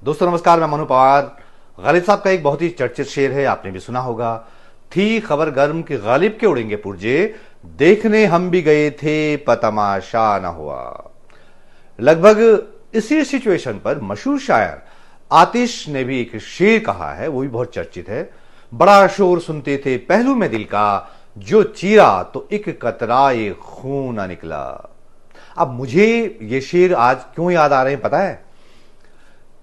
दोस्तों नमस्कार, मैं मनु पवार। गालिब साहब का एक बहुत ही चर्चित शेर है, आपने भी सुना होगा। थी खबर गर्म कि गालिब के उड़ेंगे पुर्जे, देखने हम भी गए थे पतमाशा न हुआ। लगभग इसी सिचुएशन पर मशहूर शायर आतिश ने भी एक शेर कहा है, वो भी बहुत चर्चित है। बड़ा शोर सुनते थे पहलू में दिल का, जो चीरा तो एक कतरा ये खून न निकला। अब मुझे ये शेर आज क्यों याद आ रहे हैं पता है?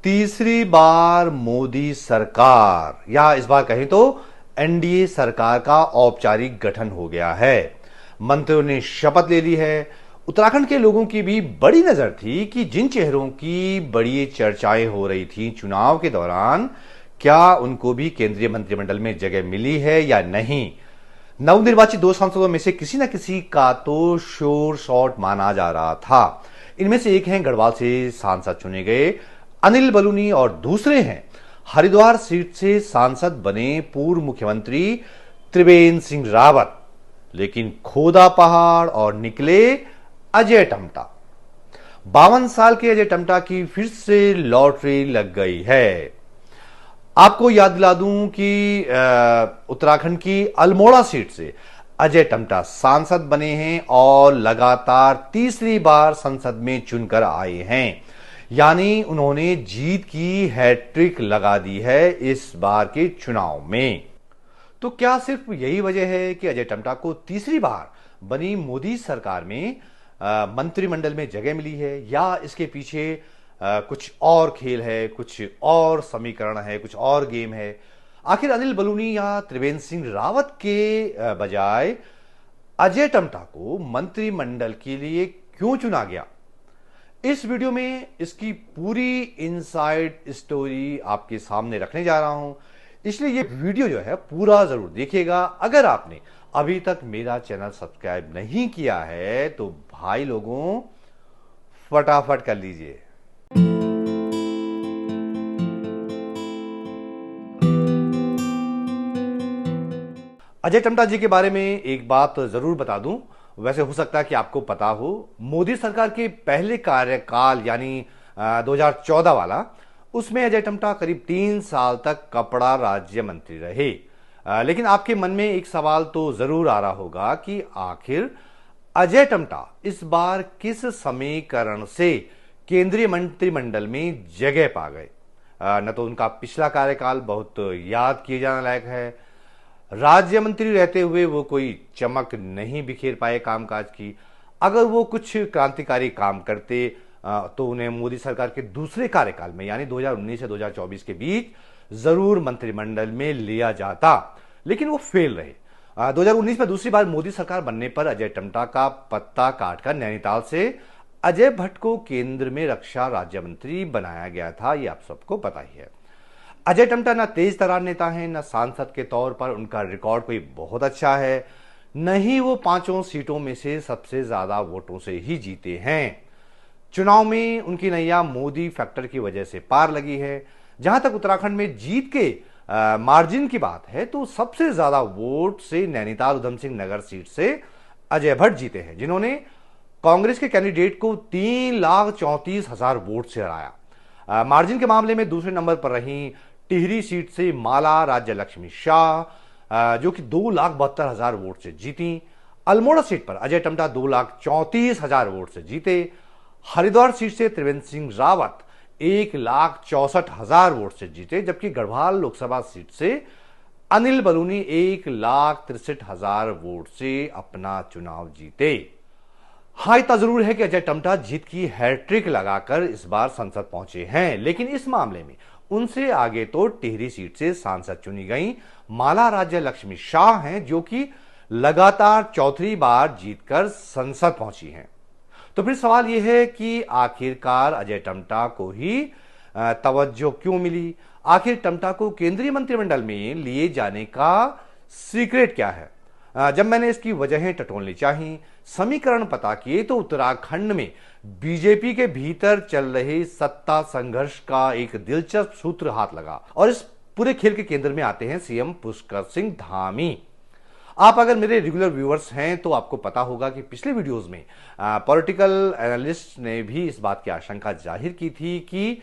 तीसरी बार मोदी सरकार, या इस बार कहें तो एनडीए सरकार का औपचारिक गठन हो गया है। मंत्रियों ने शपथ ले ली है। उत्तराखंड के लोगों की भी बड़ी नजर थी कि जिन चेहरों की बड़ी चर्चाएं हो रही थी चुनाव के दौरान, क्या उनको भी केंद्रीय मंत्रिमंडल में जगह मिली है या नहीं। नवनिर्वाचित दो सांसदों में से किसी न किसी का तो शोर शॉट माना जा रहा था। इनमें से एक हैं गढ़वाल से सांसद चुने गए अनिल बलूनी, और दूसरे हैं हरिद्वार सीट से सांसद बने पूर्व मुख्यमंत्री त्रिवेंद्र सिंह रावत। लेकिन खोदा पहाड़ और निकले अजय टम्टा। 52 साल के अजय टम्टा की फिर से लॉटरी लग गई है। आपको याद दिला दूं कि उत्तराखंड की अल्मोड़ा सीट से अजय टम्टा सांसद बने हैं और लगातार तीसरी बार संसद में चुनकर आए हैं। यानी उन्होंने जीत की हैट्रिक लगा दी है इस बार के चुनाव में। तो क्या सिर्फ यही वजह है कि अजय टम्टा को तीसरी बार बनी मोदी सरकार में मंत्रिमंडल में जगह मिली है, या इसके पीछे कुछ और खेल है, कुछ और समीकरण है, कुछ और गेम है? आखिर अनिल बलूनी या त्रिवेंद्र सिंह रावत के बजाय अजय टम्टा को मंत्रिमंडल के लिए क्यों चुना गया? इस वीडियो में इसकी पूरी इनसाइड स्टोरी आपके सामने रखने जा रहा हूं, इसलिए ये वीडियो जो है पूरा जरूर देखिएगा। अगर आपने अभी तक मेरा चैनल सब्सक्राइब नहीं किया है तो भाई लोगों फटाफट कर लीजिए। अजय टम्टा जी के बारे में एक बात जरूर बता दूं, वैसे हो सकता है कि आपको पता हो। मोदी सरकार के पहले कार्यकाल यानी 2014 वाला, उसमें अजय टम्टा करीब 3 साल तक कपड़ा राज्य मंत्री रहे। लेकिन आपके मन में एक सवाल तो जरूर आ रहा होगा कि आखिर अजय टम्टा इस बार किस समीकरण से केंद्रीय मंत्रिमंडल में जगह पा गए। न तो उनका पिछला कार्यकाल बहुत याद किए जाने लायक है, राज्य मंत्री रहते हुए वो कोई चमक नहीं बिखेर पाए कामकाज की। अगर वो कुछ क्रांतिकारी काम करते तो उन्हें मोदी सरकार के दूसरे कार्यकाल में यानी 2019 से 2024 के बीच जरूर मंत्रिमंडल में लिया जाता, लेकिन वो फेल रहे। 2019 में दूसरी बार मोदी सरकार बनने पर अजय टम्टा का पत्ता काटकर नैनीताल से अजय भट्ट को केंद्र में रक्षा राज्य मंत्री बनाया गया था, ये आप सबको पता ही है। अजय टम्टा ना तेज तरार नेता हैं, ना सांसद के तौर पर उनका रिकॉर्ड कोई बहुत अच्छा है, नहीं वो 5 सीटों में से सबसे ज्यादा वोटों से ही जीते हैं। चुनाव में उनकी नैया मोदी फैक्टर की वजह से पार लगी है। जहां तक उत्तराखंड में जीत के मार्जिन की बात है तो सबसे ज्यादा वोट से नैनीताल उधम सिंह नगर सीट से अजय भट्ट जीते हैं, जिन्होंने कांग्रेस के कैंडिडेट को 3,34,000 वोट से हराया। मार्जिन के मामले में दूसरे नंबर पर रही टिहरी सीट से माला राज्य लक्ष्मी शाह, जो कि 2,72,000 वोट से जीती। अल्मोड़ा सीट पर अजय टम्टा 2,34,000 वोट से जीते। हरिद्वार सीट से त्रिवेंद्र सिंह रावत 1,64,000 वोट से जीते, जबकि गढ़वाल लोकसभा सीट से अनिल बलूनी 1,63,000 वोट से अपना चुनाव जीते। हाँ, इतना जरूर है कि अजय टम्टा जीत की हैट्रिक लगाकर इस बार संसद पहुंचे हैं, लेकिन इस मामले में उनसे आगे तो टिहरी सीट से सांसद चुनी गई माला राज्य लक्ष्मी शाह हैं, जो कि लगातार चौथी बार जीतकर संसद पहुंची हैं। तो फिर सवाल यह है कि आखिरकार अजय टम्टा को ही तवज्जो क्यों मिली? आखिर टम्टा को केंद्रीय मंत्रिमंडल में लिए जाने का सीक्रेट क्या है? जब मैंने इसकी वजहें टटोलनी चाही, समीकरण पता किए, तो उत्तराखंड में बीजेपी के भीतर चल रहे सत्ता संघर्ष का एक दिलचस्प सूत्र हाथ लगा, और इस पूरे खेल के केंद्र में आते हैं सीएम पुष्कर सिंह धामी। आप अगर मेरे रेगुलर व्यूअर्स हैं तो आपको पता होगा कि पिछले वीडियोस में पॉलिटिकल एनालिस्ट ने भी इस बात की आशंका जाहिर की थी कि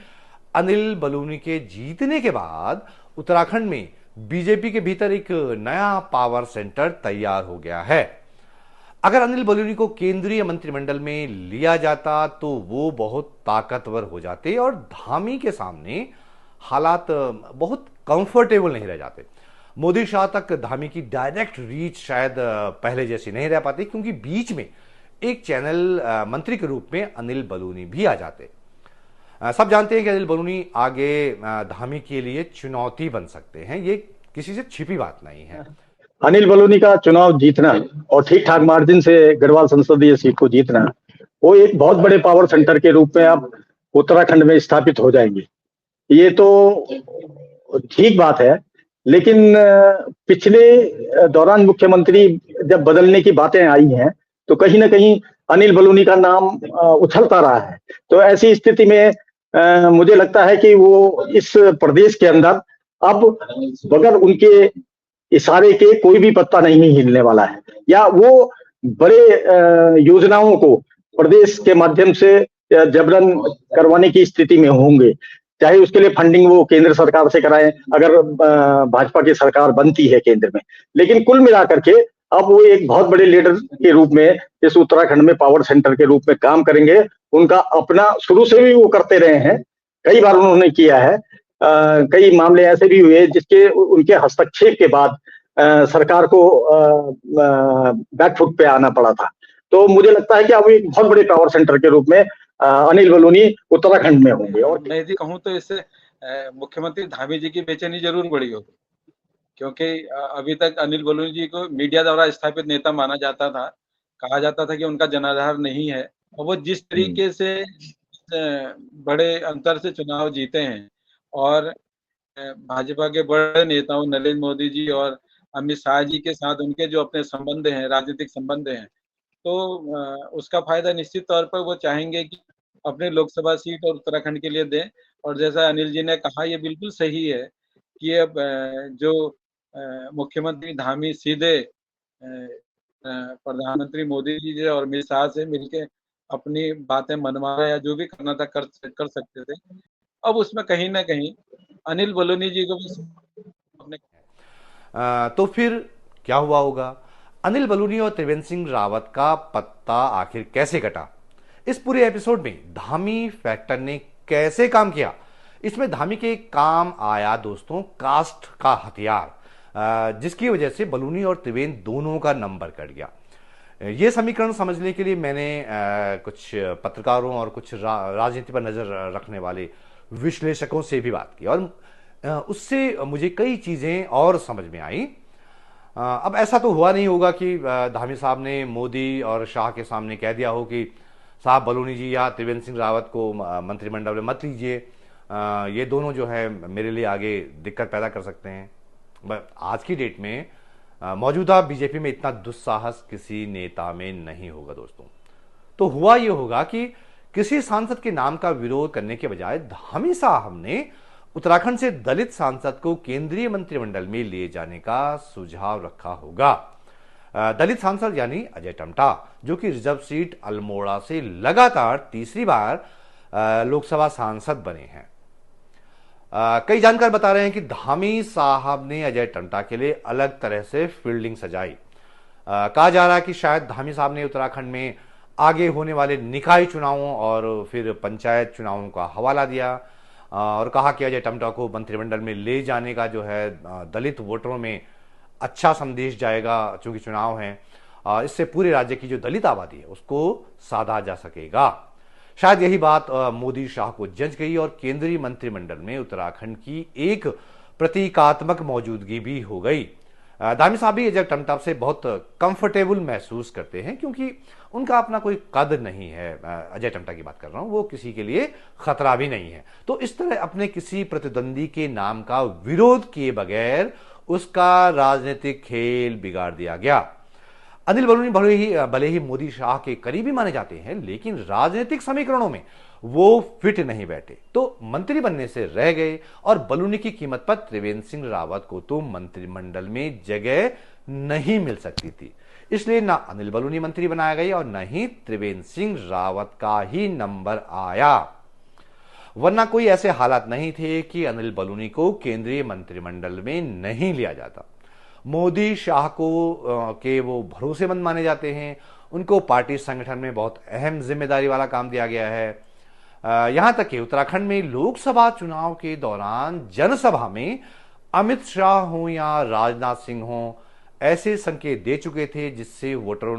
अनिल बलूनी के जीतने के बाद उत्तराखंड में बीजेपी के भीतर एक नया पावर सेंटर तैयार हो गया है। अगर अनिल बलूनी को केंद्रीय मंत्रिमंडल में लिया जाता तो वो बहुत ताकतवर हो जाते और धामी के सामने हालात बहुत कंफर्टेबल नहीं रह जाते। मोदी शाह तक धामी की डायरेक्ट रीच शायद पहले जैसी नहीं रह पाती, क्योंकि बीच में एक चैनल मंत्री के रूप में अनिल बलूनी भी आ जाते। सब जानते हैं कि अनिल बलूनी आगे धामी के लिए चुनौती बन सकते हैं, ये किसी से छिपी बात नहीं है। अनिल बलूनी का चुनाव जीतना और ठीक ठाक मार्जिन से गढ़वाल संसदीय सीट को जीतना, वो एक बहुत बड़े पावर सेंटर के रूप में अब उत्तराखंड में स्थापित हो जाएंगे। ये तो ठीक बात है, लेकिन पिछले दौरान मुख्यमंत्री जब बदलने की बातें आई हैं तो कहीं ना कहीं अनिल बलूनी का नाम उछलता रहा है। तो ऐसी स्थिति में मुझे लगता है कि वो इस प्रदेश के अंदर अब बगैर उनके इशारे के कोई भी पत्ता नहीं हिलने वाला है, या वो बड़े योजनाओं को प्रदेश के माध्यम से जबरन करवाने की स्थिति में होंगे, चाहे उसके लिए फंडिंग वो केंद्र सरकार से कराएं अगर भाजपा की सरकार बनती है केंद्र में। लेकिन कुल मिलाकर के अब वो एक बहुत बड़े लीडर के रूप में इस उत्तराखंड में पावर सेंटर के रूप में काम करेंगे। उनका अपना शुरू से भी वो करते रहे हैं, कई बार उन्होंने किया है। कई मामले ऐसे भी हुए जिसके उनके हस्तक्षेप के बाद सरकार को बैकफुट पे आना पड़ा था। तो मुझे लगता है कि अब एक बहुत बड़े पावर सेंटर के रूप में अनिल बलूनी उत्तराखंड में होंगे। और मैं यदि कहूँ तो इससे मुख्यमंत्री धामी जी की बेचैनी जरूर बढ़ी होगी, क्योंकि अभी तक अनिल बलूनी जी को मीडिया द्वारा स्थापित नेता माना जाता था, कहा जाता था कि उनका जनाधार नहीं है, और वो जिस तरीके से बड़े अंतर से चुनाव जीते हैं और भाजपा के बड़े नेताओं नरेंद्र मोदी जी और अमित शाह जी के साथ उनके जो अपने संबंध हैं, राजनीतिक संबंध हैं, तो उसका फायदा निश्चित तौर पर वो चाहेंगे कि अपने लोकसभा सीट और उत्तराखंड के लिए दें। और जैसा अनिल जी ने कहा, ये बिल्कुल सही है कि अब जो मुख्यमंत्री धामी सीधे प्रधानमंत्री मोदी जी और अमित शाह से मिलके अपनी बातें मनवाना या जो भी करना था कर सकते थे। अब उसमें कहीं ना कहीं अनिल बलूनी जी को भी तो फिर क्या हुआ होगा? अनिल बलूनी और त्रिवेंद्र सिंह रावत का पत्ता आखिर कैसे कटा? इस पूरे एपिसोड में धामी फैक्टर ने कैसे काम किया? इसमें धामी के काम आया दोस्तों कास्ट का हथियार, जिसकी वजह से बलूनी और त्रिवेंद्र दोनों का नंबर कट गया। ये समीकरण समझने के लिए मैंने कुछ पत्रकारों और कुछ राजनीति पर नजर रखने वाले विश्लेषकों से भी बात की, और उससे मुझे कई चीजें और समझ में आई। अब ऐसा तो हुआ नहीं होगा कि धामी साहब ने मोदी और शाह के सामने कह दिया हो कि साहब बलूनी जी या त्रिवेंद्र सिंह रावत को मंत्रिमंडल में मत लीजिए, ये दोनों जो है मेरे लिए आगे दिक्कत पैदा कर सकते हैं। आज की डेट में मौजूदा बीजेपी में इतना दुस्साहस किसी नेता में नहीं होगा दोस्तों। तो हुआ ये होगा कि किसी सांसद के नाम का विरोध करने के बजाय धामी साहब ने उत्तराखंड से दलित सांसद को केंद्रीय मंत्रिमंडल में ले जाने का सुझाव रखा होगा। दलित सांसद यानी अजय टम्टा, जो कि रिजर्व सीट अल्मोड़ा से लगातार तीसरी बार लोकसभा सांसद बने हैं। कई जानकार बता रहे हैं कि धामी साहब ने अजय टम्टा के लिए अलग तरह से फील्डिंग सजाई। कहा जा रहा है कि शायद धामी साहब ने उत्तराखंड में आगे होने वाले निकाय चुनावों और फिर पंचायत चुनावों का हवाला दिया और कहा कि अजय टम्टा को मंत्रिमंडल में ले जाने का जो है दलित वोटरों में अच्छा संदेश जाएगा, चूंकि चुनाव है, इससे पूरे राज्य की जो दलित आबादी है उसको साधा जा सकेगा। शायद यही बात मोदी शाह को जंच गई और केंद्रीय मंत्रिमंडल में उत्तराखंड की एक प्रतीकात्मक मौजूदगी भी हो गई। धामी साहब भी अजय टम्टा से बहुत कंफर्टेबल महसूस करते हैं, क्योंकि उनका अपना कोई कद नहीं है। अजय टम्टा की बात कर रहा हूं, वो किसी के लिए खतरा भी नहीं है। तो इस तरह अपने किसी प्रतिद्वंदी के नाम का विरोध किए बगैर उसका राजनीतिक खेल बिगाड़ दिया गया। अनिल बलूनी भले ही मोदी शाह के करीबी माने जाते हैं, लेकिन राजनीतिक समीकरणों में वो फिट नहीं बैठे, तो मंत्री बनने से रह गए। और बलूनी की कीमत पर त्रिवेंद्र सिंह रावत को तो मंत्रिमंडल में जगह नहीं मिल सकती थी, इसलिए ना अनिल बलूनी मंत्री बनाया गया और न ही त्रिवेंद्र सिंह रावत का ही नंबर आया। वरना कोई ऐसे हालात नहीं थे कि अनिल बलूनी को केंद्रीय मंत्रिमंडल में नहीं लिया जाता। मोदी शाह को के वो भरोसेमंद माने जाते हैं, उनको पार्टी संगठन में बहुत अहम जिम्मेदारी वाला काम दिया गया है। यहां तक कि उत्तराखंड में लोकसभा चुनाव के दौरान जनसभा में अमित शाह हो या राजनाथ सिंह हो, ऐसे संकेत दे चुके थे जिससे वोटरों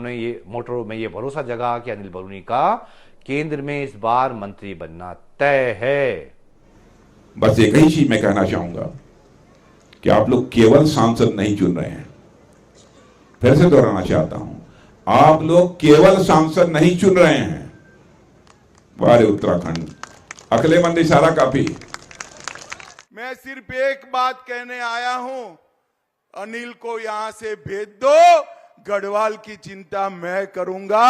में ये भरोसा जगा कि अनिल बलूनी का केंद्र में इस बार मंत्री बनना तय है। बस एक ही चीज मैं कहना चाहूंगा कि आप लोग केवल सांसद नहीं चुन रहे हैं, फिर से दोहराना चाहता हूं, आप लोग केवल सांसद नहीं चुन रहे हैं। वारे उत्तराखंड, अगले मंडी सारा काफी। मैं सिर्फ एक बात कहने आया हूं, अनिल को यहां से भेज दो, गढ़वाल की चिंता मैं करूंगा,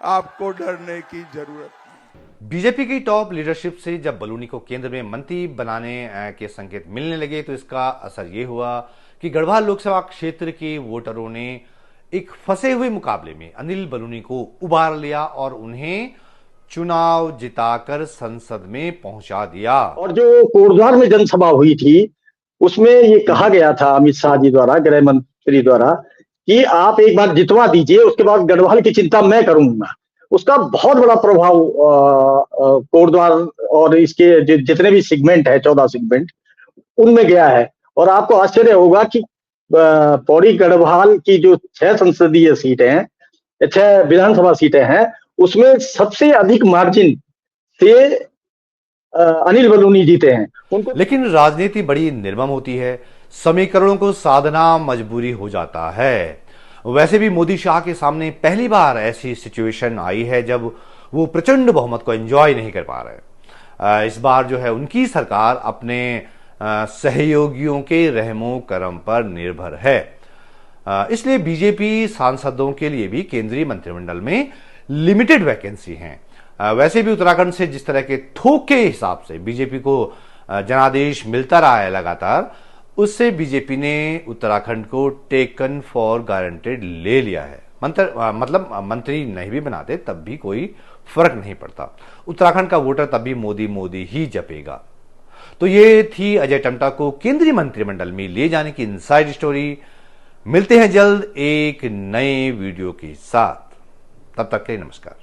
आपको डरने की जरूरत नहीं। बीजेपी की टॉप लीडरशिप से जब बलूनी को केंद्र में मंत्री बनाने के संकेत मिलने लगे तो इसका असर यह हुआ कि गढ़वाल लोकसभा क्षेत्र के वोटरों ने एक फंसे हुए मुकाबले में अनिल बलूनी को उबार लिया और उन्हें चुनाव जिताकर संसद में पहुंचा दिया। और जो कोटद्वार में जनसभा हुई थी उसमें ये कहा गया था अमित शाह जी द्वारा, गृह मंत्री द्वारा, कि आप एक बार जितवा दीजिए, उसके बाद गढ़वाल की चिंता मैं करूंगा। उसका बहुत बड़ा प्रभाव कोटद्वार और इसके जितने भी सेगमेंट है, 14 सेगमेंट, उनमें गया है। और आपको आश्चर्य होगा कि पौड़ी गढ़वाल की जो 6 संसदीय सीटें हैं, 6 विधानसभा सीटें हैं, उसमें सबसे अधिक मार्जिन से अनिल बलूनी जीते हैं उनको। लेकिन राजनीति बड़ी निर्मम होती है, समीकरणों को साधना मजबूरी हो जाता है। वैसे भी मोदी शाह के सामने पहली बार ऐसी सिचुएशन आई है जब वो प्रचंड बहुमत को एंजॉय नहीं कर पा रहे। इस बार जो है उनकी सरकार अपने सहयोगियों के रहमो करम पर निर्भर है। इसलिए बीजेपी सांसदों के लिए भी केंद्रीय मंत्रिमंडल में लिमिटेड वैकेंसी हैं। वैसे भी उत्तराखंड से जिस तरह के थोक के हिसाब से बीजेपी को जनादेश मिलता रहा है लगातार, उससे बीजेपी ने उत्तराखंड को टेकन फॉर गारंटेड ले लिया है। मतलब मंत्री नहीं भी बनाते तब भी कोई फर्क नहीं पड़ता, उत्तराखंड का वोटर तब भी मोदी मोदी ही जपेगा। तो ये थी अजय टम्टा को केंद्रीय मंत्रिमंडल में ले जाने की इनसाइड स्टोरी। मिलते हैं जल्द एक नए वीडियो के साथ, तब तक के लिए नमस्कार।